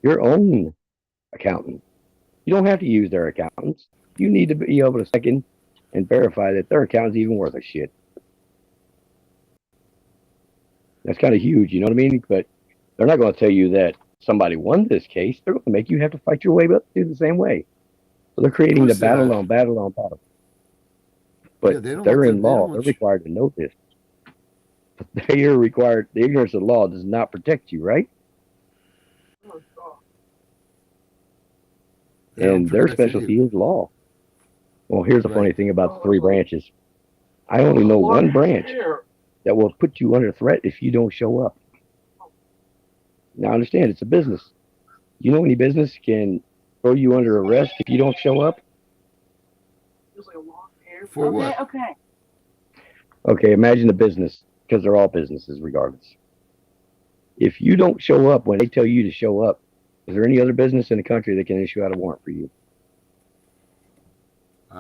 your own accountant. You don't have to use their accountants. You need to be able to second and verify that their accountant's even worth a shit. That's kind of huge, you know what I mean? But they're not going to tell you that somebody won this case. They're going to make you have to fight your way up through the same way. So they're Of creating the course they battle are. on battle on battle. But Yeah, they don't want they're the in they don't law. They're want you. required to know this. They are required. The ignorance of the law does not protect you, right? They don't And their protect specialty you. is law. Well, here's the Right. funny thing about the three branches. I only know one branch that will put you under threat if you don't show up. Now, understand, it's a business. You know, any business can throw you under arrest if you don't show up. For what? Okay, imagine a business, because they're all businesses regardless. If you don't show up when they tell you to show up, is there any other business in the country that can issue out a warrant for you?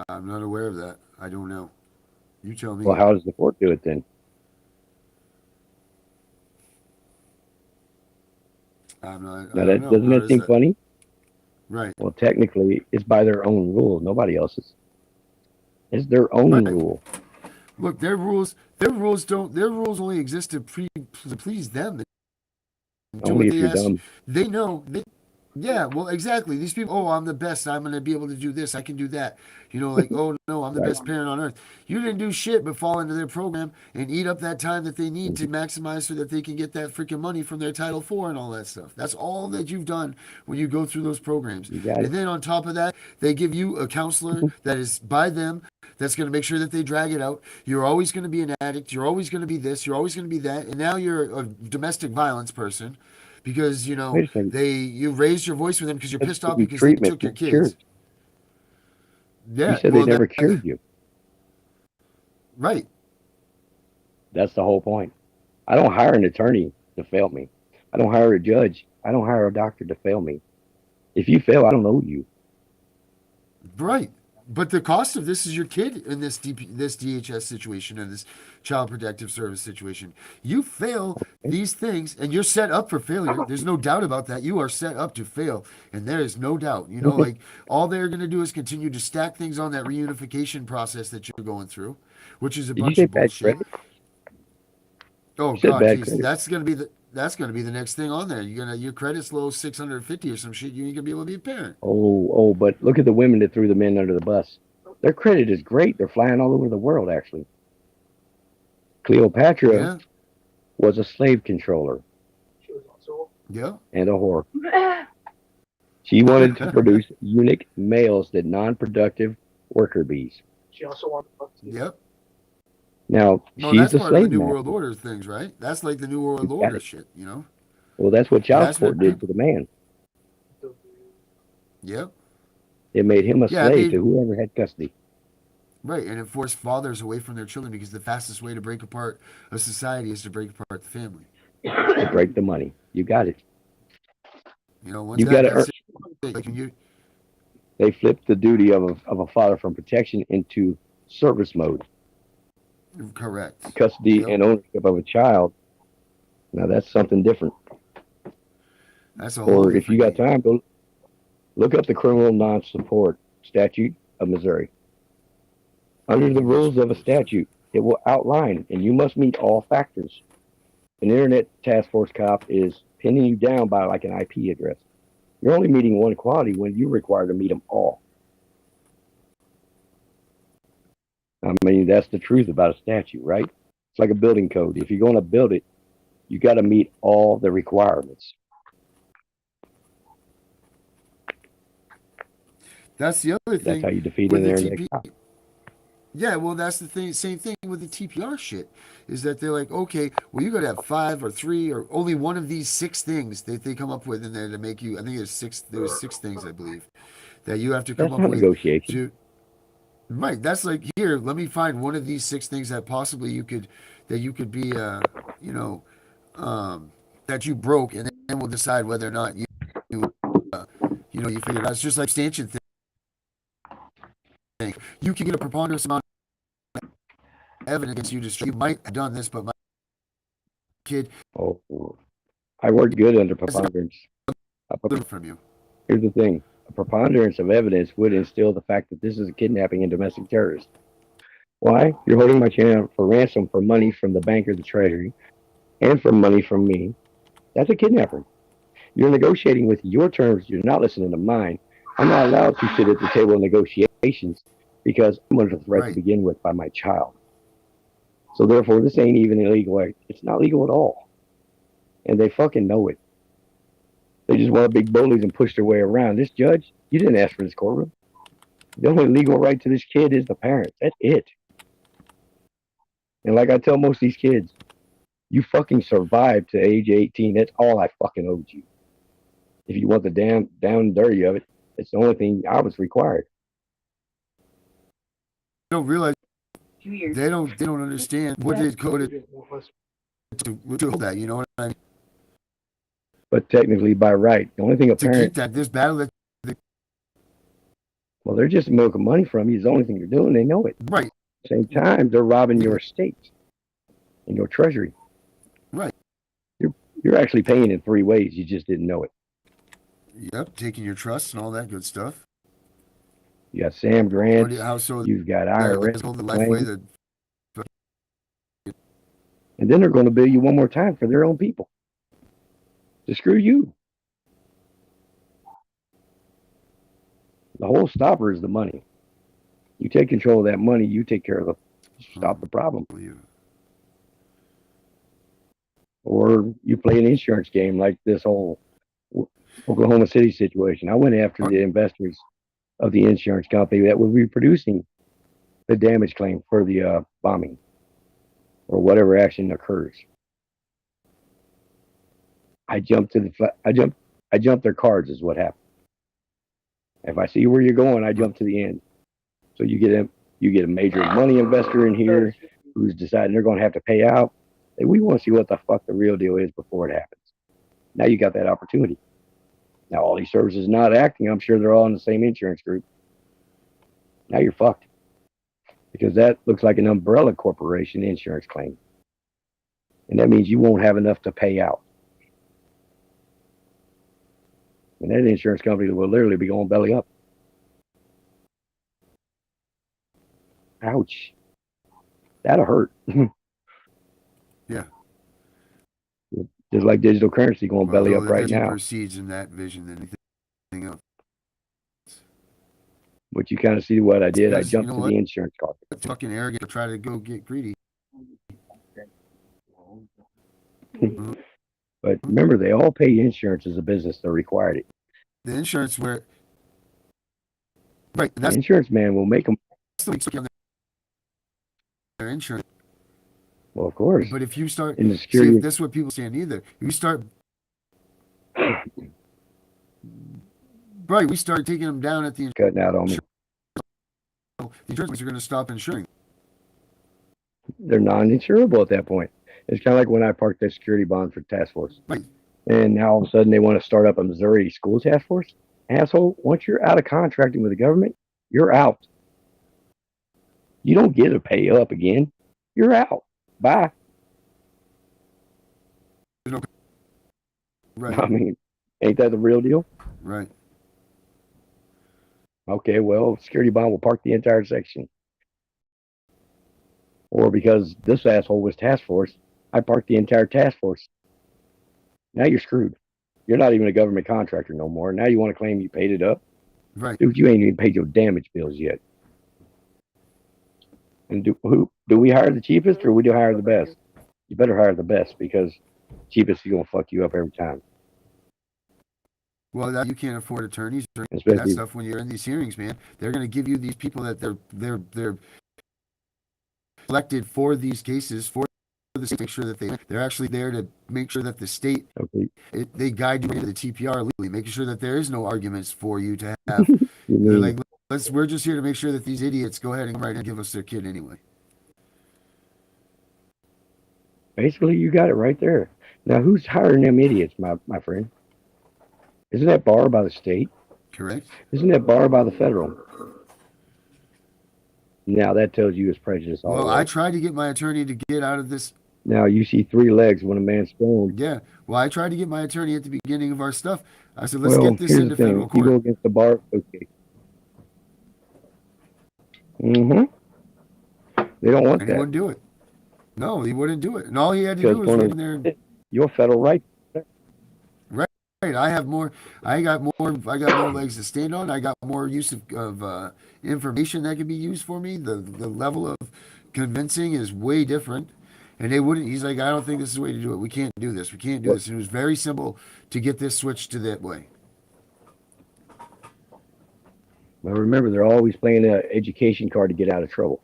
I'm not aware of that. I don't know. You tell Well, me. how does the court do it then? I'm not. I Now, don't that know. doesn't How that does seem that? funny? Right. Well, technically, it's by their own rules, nobody else's. It's their own Right. rule. Look, their rules. Their rules don't. Their rules only exist to please them and do Only what if they you're ask. dumb. They know. Yeah. Well, exactly. These people. Oh, I'm the best. I'm gonna be able to do this. I can do that. Like, oh no, I'm the Right. best parent on earth. You didn't do shit but fall into their program and eat up that time that they need to Mhm. maximize so that they can get that freaking money from their Title IV and all that stuff. That's all that you've done when you go through those programs. You got And it. then on top of that, they give you a counselor that is by them that's going to make sure that they drag it out. You're always going to be an addict. You're always going to be this. You're always going to be that. And now you're a domestic violence person because Wait a second. you raised your voice with them because you're That's pissed to off be because they treatment, took your not cure. kids. You Yeah, said they well, never cured you. right. That's the whole point. I don't hire an attorney to fail me. I don't hire a judge. I don't hire a doctor to fail me. If you fail, I don't owe you. Right. But the cost of this is your kid in this DHS situation and this child protective service situation. You fail these things and you're set up for failure. There's no doubt about that. You are set up to fail. And there is no doubt. Like all they're going to do is continue to stack things on that reunification process that you're going through, which is a Did you bunch say of bad bullshit. credit? Oh You said God, bad geez, credit. that's gonna be the next thing on there. Your credit's low 650 or some shit. You ain't gonna be able to be a parent. Oh, but look at the women that threw the men under the bus. Their credit is great. They're flying all over the world, actually. Cleopatra Yeah, was a slave controller yeah. and a whore. She wanted to produce eunuch males that non-productive worker bees. Yep. Now, No, that's she's a part of the slave New World master. Order things, right? That's like the New World You got Order it. shit. Well, that's what child That's support what did people. to the man. Yep. It made him a Yeah, it slave made to whoever had custody. right, and it forced fathers away from their children because the fastest way to break apart a society is to break apart the family. To break the money. You got it. Once You got to that's earn. it. Like when you They flipped the duty of a father from protection into service mode. correct. Custody Yep. and ownership of a child. Now that's something different. That's a whole Or if you different got game. time, go look up the criminal non-support statute of Missouri. Under the Criminal rules of a support stuff. statute, it will outline, and you must meet all factors. An internet task force cop is pinning you down by like an IP address. You're only meeting one quality when you're required to meet them all. I mean, that's the truth about a statute, right? It's like a building code. If you're going to build it, you got to meet all the requirements. That's the other That's thing how you defeat with an the internet TP. cop. Yeah, well, that's the thing. Same thing with the TPR shit. Is that they're like, okay, well, you got to have five or three or only one of these six things that they come up with in there to make you. I think there's six. There was six things I believe that you have to come That's up not with negotiation. to. Right. That's like here. Let me find one of these six things that possibly you could be, you know, that you broke, and then we'll decide whether or not you figured it out. It's just like substantiation thing. You can get a preponderance amount of evidence against you to show you might have done this, but my kid Oh, I work good under has preponderance. A pre- from you. Here's the thing: a preponderance of evidence would instill the fact that this is a kidnapping and domestic terrorist. Why? You're holding my child for ransom for money from the bank or the treasury, and for money from me. That's a kidnapper. You're negotiating with your terms. You're not listening to mine. I'm not allowed to sit at the table of negotiations because I'm under threat to Right. begin with by my child. So therefore, this ain't even illegal. It's not legal at all, and they fucking know it. They just want to big bullies and push their way around. This judge, you didn't ask for this courtroom. The only legal right to this kid is the parents. That's it. And like I tell most of these kids, you fucking survived to age 18. That's all I fucking owed you. If you want the damn down and dirty of it, it's the only thing I was required. They don't realize they don't understand what it coded to hold that. You know what I mean? But technically, by right, the only thing a To keep parent, that this battle that well, they're just milking money from you. Is the only thing they're doing. They know it. right, At the same time, they're robbing your estate and your treasury. right. You're you're actually paying in three ways. You just didn't know it. Yep, taking your trust and all that good stuff. You got Sam What do grants. you, how so? You've got There, IRS let's go the life way claims, that and then they're going to bill you one more time for their own people to screw you. The whole stopper is the money. You take control of that money. You take care of the stop the problem. you. Or you play an insurance game like this whole Oklahoma City situation. I went after the investors of the insurance company that would be producing the damage claim for the bombing or whatever action occurs. I jumped to the I jumped their cards is what happened. If I see where you're going, I jump to the end. So you get a major money investor in here who's deciding they're going to have to pay out. Hey, we want to see what the fuck the real deal is before it happens. Now you got that opportunity. Now all these services not acting, I'm sure they're all in the same insurance group. Now you're fucked because that looks like an umbrella corporation insurance claim, and that means you won't have enough to pay out. And that insurance company will literally be going belly up. Ouch. That'll hurt. Yeah. Just like digital currency going Well, belly though up that right definitely now. proceeds in that vision than anything else. But you kind of see what I did. I Because you jumped know to what? the insurance company. Fucking arrogant to try to go get greedy. But remember, they all pay insurance as a business. They're required it. The insurance where right, and The that's insurance man will make them. the weeks on their insurance. Well, of course, But if you start in the see if security, this is what people stand either, you start right, we start taking them down at the cutting out on me. the insurance companies are going to stop insuring. They're non-insurable at that point. It's kind of like when I parked that security bond for task force, Right. and now all of a sudden they want to start up a Missouri school task force. Asshole! Once you're out of contracting with the government, you're out. You don't get to pay up again. You're out. Bye. Right. I mean, ain't that the real deal? Right. Okay, well, security bond will park the entire section. Or because this asshole was task force, I parked the entire task force. Now you're screwed. You're not even a government contractor no more. Now you want to claim you paid it up? Right. Dude, you ain't even paid your damage bills yet. And do we hire the cheapest or we do hire the best? You better hire the best because cheapest is gonna fuck you up every time. Well, that you can't afford attorneys or that Especially stuff when you're in these hearings, man. They're going to give you these people that they're elected for these cases for the state, make sure that they're actually there to make sure that the state okay. they guide you into the TPR legally, making sure that there is no arguments for you to have. You They're mean like, we're just here to make sure that these idiots go ahead and write and give us their kid anyway. basically you got it right there. Now who's hiring them idiots, my friend? Isn't that barred by the state? Correct. Isn't that barred by the federal? Now that tells you it's prejudice all Well, the I way. tried to get my attorney to get out of this. Now you see three legs when a man's stoned. Yeah. Well, I tried to get my attorney at the beginning of our stuff. I said, let's Well, get this here's the into thing: federal if you go court. against the bar, okay. Mm-hmm. They don't want And he that wouldn't do it. No, he wouldn't do it. And all he had to because do was one go of in there and your federal rights. right. I have more. I got more. I got more legs to stand on. I got more use of information that can be used for me. The level of convincing is way different. And they wouldn't. He's like, I don't think this is the way to do it. We can't do this. We can't do What? this. And it was very simple to get this switched to that way. Well, remember, they're always playing an education card to get out of trouble.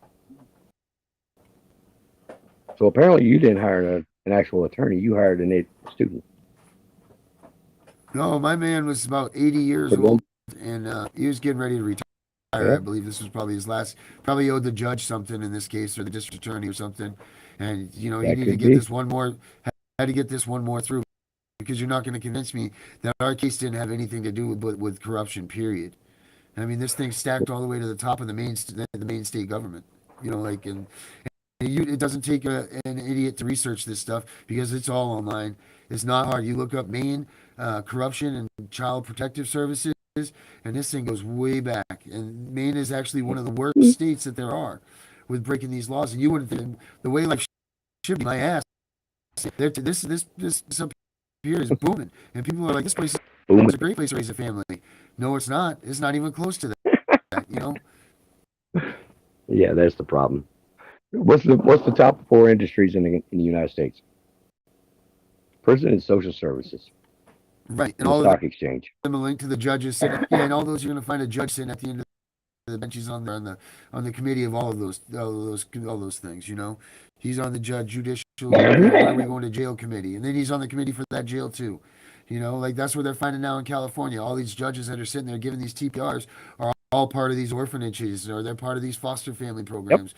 So apparently, you didn't hire an actual attorney. You hired student. No, my man was about 80 years For old, them, and he was getting ready to retire. I yeah, believe this was probably his last. Probably owed the judge something in this case, or the district attorney or something. And he that needed to could get be. this one more. Had to get this one more through because you're not going to convince me that our case didn't have anything to do with corruption. Period. I mean, this thing stacked all the way to the top of the main state government. And it doesn't take an idiot to research this stuff because it's all online. It's not hard. You look up Maine corruption and child protective services, and this thing goes way back. And Maine is actually one of the worst states that there are with breaking these laws. And you wouldn't think the way life should be. My ass. This up here is booming, and people are like, "This place Boom. is a great place to raise a family." No, it's not. It's not even close to that. Yeah, that's the problem. What's the top four industries in the United States? First is social services Right, and and the all of stock exchange. them are linked to the judges sitting. Yeah, and all those you're going to find a judge sitting at the end of the bench. He's on there on the committee of all those things. He's on the judicial. Where are we going to jail committee, and then he's on the committee for that jail too. Like that's what they're finding now in California. All these judges that are sitting there giving these TPRs are all part of these orphanages, or they're part of these foster family Yep, programs.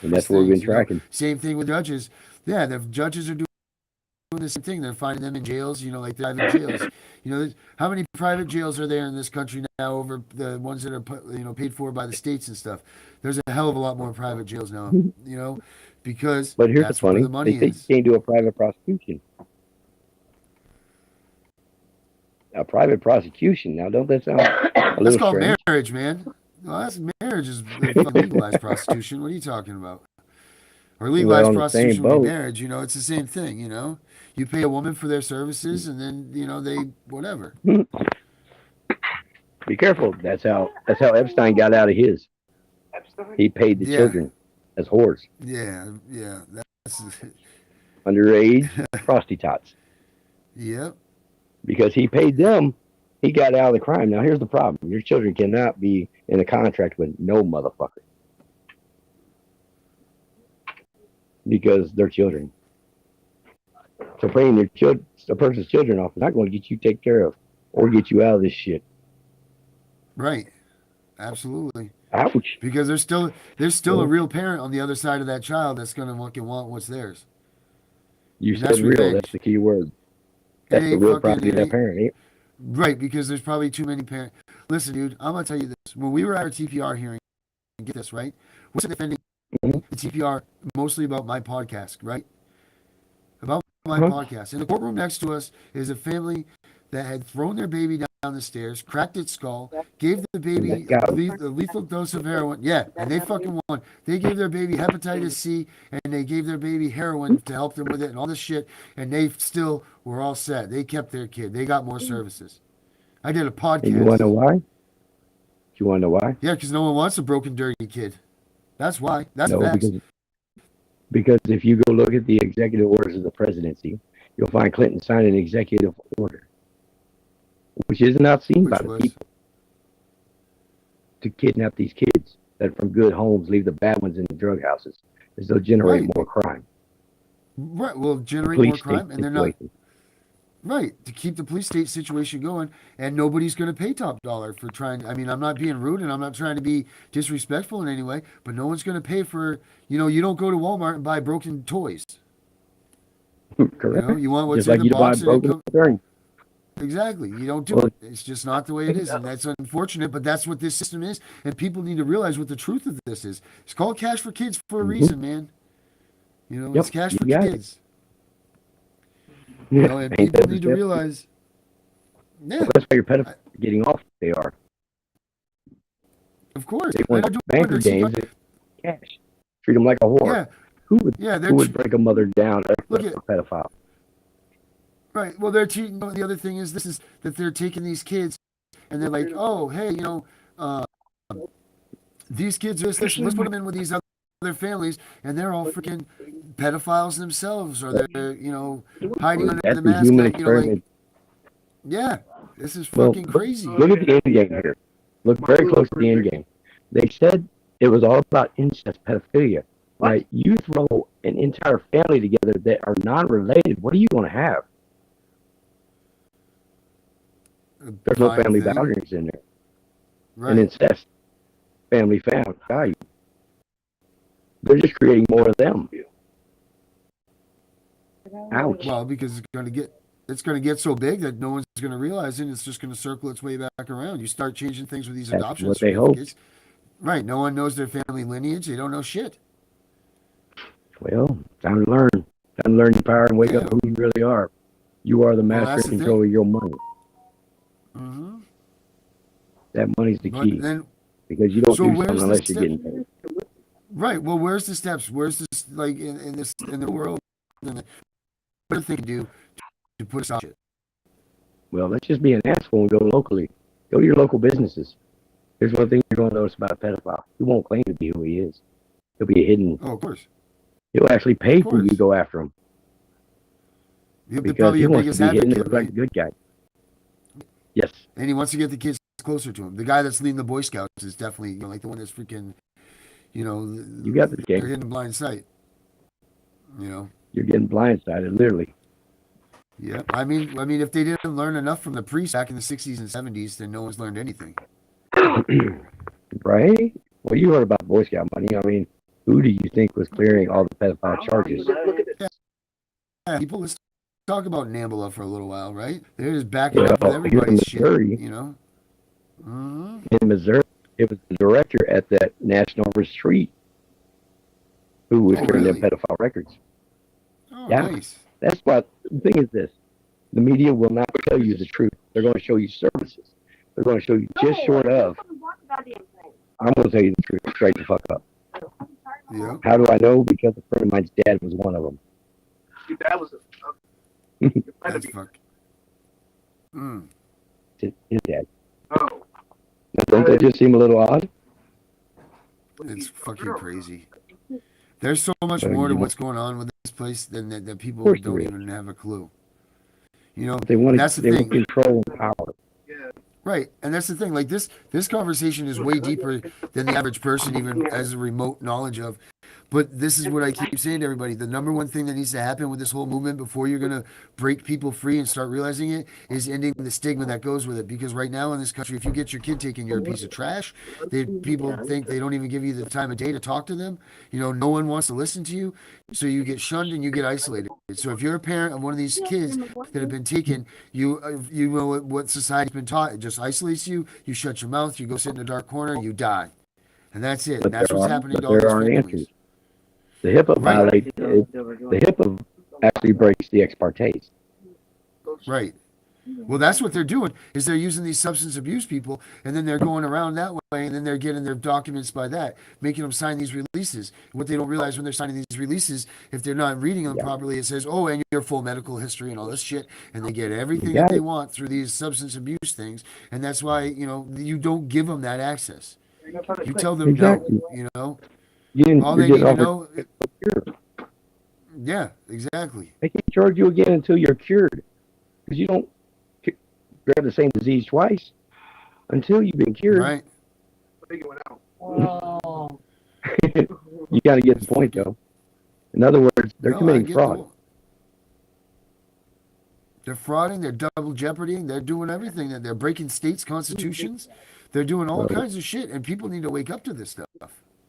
and These that's what we've been things. tracking. Same thing with judges. Yeah, the judges are doing the same thing. They're finding them in jails, like private jails. How many private jails are there in this country now over the ones that are paid for by the states and stuff? There's a hell of a lot more private jails now, because But here's the that's where the funny: they money say you is. can't do a private prosecution. A private prosecution. Now, don't that sound a That's little called strange? marriage, man. Well, that's marriage is legalized prostitution. What are you talking about? Or Well, legalized on the same prostitution would be boat. marriage. It's the same thing. You pay a woman for their services, and then they whatever. Be careful. That's how Epstein got out of his. He paid the Yeah, children as whores, yeah. That's underage prostitutes. yep. Because he paid them, he got out of the crime. Now here's the problem: your children cannot be in a contract with no motherfucker because they're children. So paying a person's children off is not going to get you taken care of or get you out of this shit. Right. Absolutely. Ouch. Because there's still a Well, real parent on the other side of that child that's gonna fucking want what's theirs, you and that's said real. That's revenge. the key word. It That's the ain't real fucking. property of It that ain't parent. right because there's probably too many parents. Listen, dude, I'm gonna tell you this. When we were at our TPR hearing, get this right. We're defending Mhm. the TPR mostly about my podcast, right? About my Huh? podcast. In the courtroom next to us is a family that had thrown their baby down the stairs, cracked its skull, gave the And baby that got him. a lethal dose of heroin. Yeah, and they fucking won. They gave their baby hepatitis C and they gave their baby heroin to help them with it and all this shit, and they still were all set. They kept their kid. They got more services. I did a And you want to podcast. know why? You want to know why? Yeah, because no one wants a broken, dirty kid. That's why. That's No, facts. because if you go look at the executive orders of the presidency, you'll find Clinton signed an executive order, which is not seen by Which the was people, to kidnap these kids that from good homes leave the bad ones in the drug houses, as they'll generate right. more crime. Right. Will The generate more police state crime, and they're not. situation. Right, to keep the police state situation going, and nobody's going to pay top dollar for trying. I mean, I'm not being rude, and I'm not trying to be disrespectful in any way, but no one's going to pay for. You don't go to Walmart and buy broken toys. Correct. You want what's Just in like the you buy box, and it broken comes. attorney. Exactly, you don't do Well, it. It's just not the way it is, and that's unfortunate. But that's what this system is, and people need to realize what the truth of this is. It's called Cash for Kids for a mm-hmm. reason, man. It's Yep, cash you for got it. kids. Yeah, And ain't people that the need to step? realize. Yeah, That's why your I, pedophiles are getting off. They are. of course. They And want they're doing banker their games and cash. Treat them like a whore. yeah, Who would yeah. who would break a mother down Look except at for a pedophile? right. Well, they're teaching. The other thing is this is that they're taking these kids and they're like, oh, hey, uh, these kids are this. Let's put them in with these other families, and they're all freaking pedophiles themselves, or they're hiding under That's the the mask. human Like experiment. yeah, this is Well, fucking crazy. look at the end game here. Look very close to the end game. They said it was all about incest, pedophilia. Right? You throw an entire family together that are non-related. What are you going to have? A There's no fine family thing, boundaries in there. And right? incest, family found value. They're just creating more of them. Ouch. Well, because it's going to get so big that no one's going to realize it. And it's just going to circle its way back around. You start changing things with these That's adoption what they hope. certificates, right? No one knows their family lineage. They don't know shit. Well, time to learn. Time to learn your power and wake up Yeah. who you really are. You are the Well, master that's and the thing. control of your money. Hmm. That money's the But key. then, Because you don't so do something where's the unless you're step? getting paid. Right. Well, where's the steps? Where's this like in the world? And what do they do to put us out shit? Well, let's just be an asshole and go locally. Go to your local businesses. Here's one thing you're going to notice about a pedophile. He won't claim to be who he is. He'll be hidden. Oh, of course. He'll actually Of pay for you to course. go after him He'll be because probably he your wants to biggest be hidden and advocate, look like right? a good guy. Yes, And he wants to get the kids closer to him. The guy that's leading the Boy Scouts is definitely like the one that's freaking, you got the they're game. hitting blind sight. You know. You're getting blindsided, literally. Yeah. I mean, if they didn't learn enough from the priests back in the '60s and '70s, then no one's learned anything. Right? Well, you heard about Boy Scout money. I mean, who do you think was clearing all the pedophile charges? Yeah. People, let's talk about Nambla for a little while, right? They're just backing up with Well, here in everybody's shit. Missouri, Mm-hmm. in Missouri, it was the director at that national retreat who was Oh, clearing them really? pedophile records. Oh, Yeah, nice. that's what the thing is. This the media will not tell you the truth. They're going to show you services. They're going to show you just short of. I'm going to tell you the truth straight the fuck up. Yeah. How do I know? Because a friend of mine's dad was one of them. Your dad was That's fuck. Mm. His dad. Oh. Now, don't that just seem a little odd? It's fucking crazy. There's so much Well, more to you know, what's going on with this place than that of people course there don't is. even have a clue. They And want that's the they want thing. control and power. Yeah. Right. And that's the thing. Like this conversation is way deeper than the average person even has a remote knowledge of. But this is what I keep saying to everybody. The number one thing that needs to happen with this whole movement before you're going to break people free and start realizing it is ending the stigma that goes with it. Because right now in this country, if you get your kid taken, you're a piece of trash. People think they don't even give you the time of day to talk to them. No one wants to listen to you. So you get shunned and you get isolated. So if you're a parent of one of these kids that have been taken, you know what society's been taught. It just isolates you. You shut your mouth. You go sit in a dark corner. You die. And that's it. And that's what's happening to all There these aren't families. answers. The HIPAA Right. violates. The HIPAA actually breaks the ex partes. Right. Well, that's what they're doing is they're using these substance abuse people, and then they're going around that way, and then they're getting their documents by that, making them sign these releases. What they don't realize when they're signing these releases, if they're not reading them properly, it says, "Oh, and your full medical history and all this shit," and they get everything that they want through these substance abuse things, and that's why you don't give them that access. You tell them Exactly. no. You're All they just need to offered know. cure. Yeah, exactly. They can't charge you again until you're cured, because you don't grab the same disease twice until you've been cured. Right. Wow. You got to get the point, though. In other words, they're committing fraud. They're frauding. They're double jeoparding. They're doing everything. They're breaking states' constitutions. They're doing all kinds of shit, and people need to wake up to this stuff.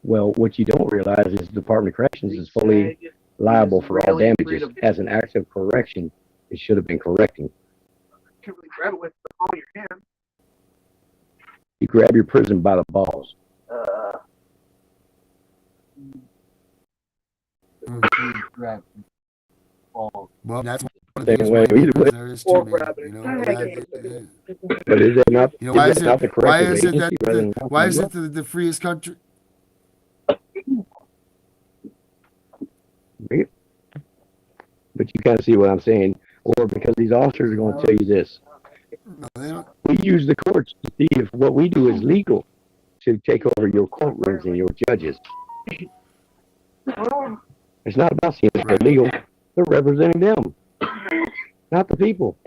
Well, what you don't realize is the Department of Corrections is fully liable for all damages. As an act of correction, it should have been correcting. Can't really grab it with the palm of your hand. You grab your prison by the balls. Well, that's of the things way, why either way. there is too, man. You know, But is that not? you know, why is not it? the Why corrective is it that agency rather than why locking is you it up? the freest country? But you kind of see what I'm saying, or because these officers are going to tell you this. No, they don't. We use the courts to see if what we do is legal to take over your courtrooms and your judges. It's not about seeing if they're legal. They're representing them, not the people.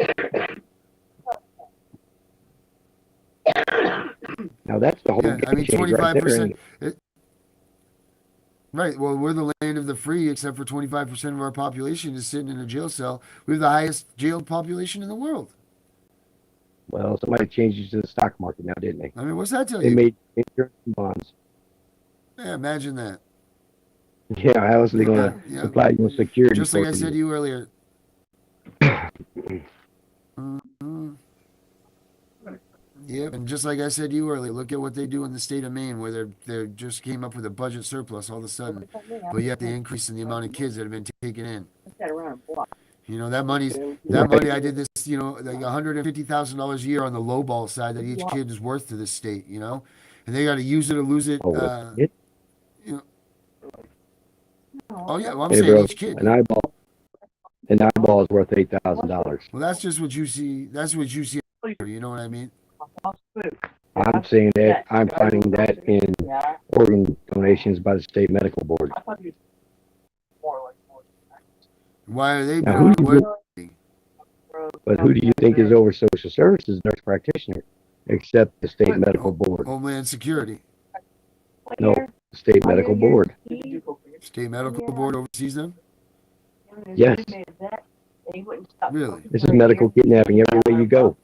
Now that's the whole Yeah, I mean, change right there. 25%. Right. Well, we're the land of the free, except for 25% of our population is sitting in a jail cell. We have the highest jail population in the world. Well, somebody changed it to the stock market now, didn't they? I mean, what's that tell They you? made insurance and bonds. Yeah, imagine that. Yeah, how else are they going to Yeah. supply you with security? Just like I for said to you? you earlier. Mhm. Yep, and just like I said to you earlier, look at what they do in the state of Maine, where they just came up with a budget surplus all of a sudden, but yet the increase in the amount of kids that have been taken in. You know, that money. I did this. You know, like $150,000 a year on the lowball side that each kid is worth to this state. You know, and they got to use it or lose it. You know. Oh yeah, well I'm Hey, saying bro, each kid. an eyeball is worth $8,000. Well, that's just what you see. That's what you see. You know what I mean? I'm saying that I'm finding that in organ donations by the state medical board. Why are they? Now, who do you, What? but who do you think is over social services nurse practitioner, except the state medical board? Homeland Security. No, the state medical board. State medical board oversees them. Yes, Really? this is medical kidnapping everywhere you go.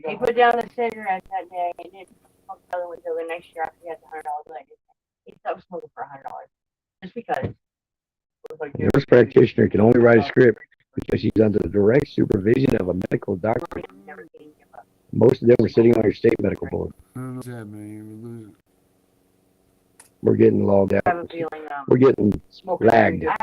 He put down the cigarettes that day and didn't smoke another one until the next year after he had the $100 later. He stopped smoking for $100 just because. A nurse practitioner can only write a script because she's under the direct supervision of a medical doctor. Most of them are sitting on your state medical board. I don't know what's happening. We're getting logged I have a out. feeling. We're getting lagged. I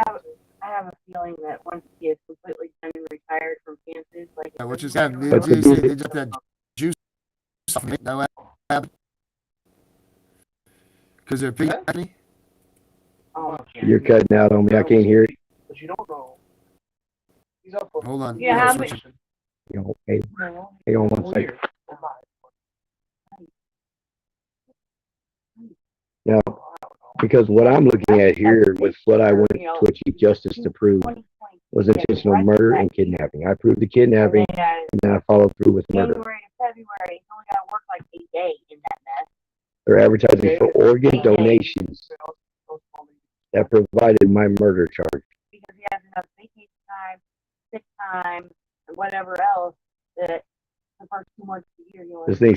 have a feeling that once he is completely done and retired from Kansas, like Yeah, what just happened? But They the- they just that juice. Now happened because they're pig. You're cutting out on me. I can't hear it. But you don't know. He's up for Hold on. Yeah, Hold on, how switch many- it. You know, hey, hang on one second. Now, because what I'm looking at here with what I went to a chief justice to prove was intentional murder and kidnapping. I proved the kidnapping, and then I followed through with murder. January to February, he's only got to work like a day in that mess. They're advertising for organ donations that provided my murder charge. Because he has enough vacation time, sick time, and whatever else that the first 2 months of the year he wants. This thing